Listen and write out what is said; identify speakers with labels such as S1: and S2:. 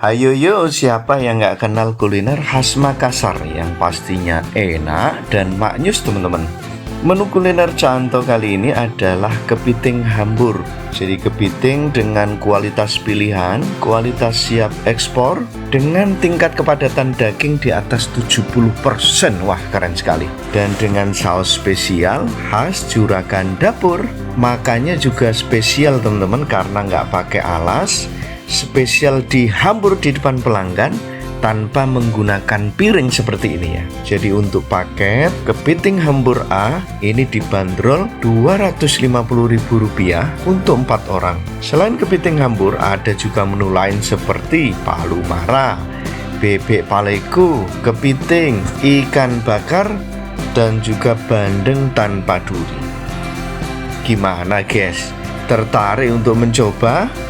S1: Hayo yo, siapa yang nggak kenal kuliner khas Makassar yang pastinya enak dan maknyus teman-teman. Menu kuliner Canto kali ini adalah kepiting hambur. Jadi kepiting dengan kualitas pilihan, kualitas siap ekspor, dengan tingkat kepadatan daging di atas 70%. Wah, keren sekali. Dan dengan saus spesial khas Juragan Dapur. Makannya juga spesial teman-teman karena nggak pakai alas. Spesial dihambur di depan pelanggan tanpa menggunakan piring seperti ini ya. Jadi untuk paket kepiting hambur A ini dibanderol Rp250.000 untuk 4 orang. Selain kepiting hambur ada juga menu lain seperti palu mara, bebek paleko, kepiting, ikan bakar, dan juga bandeng tanpa duri. Gimana guys? Tertarik untuk mencoba?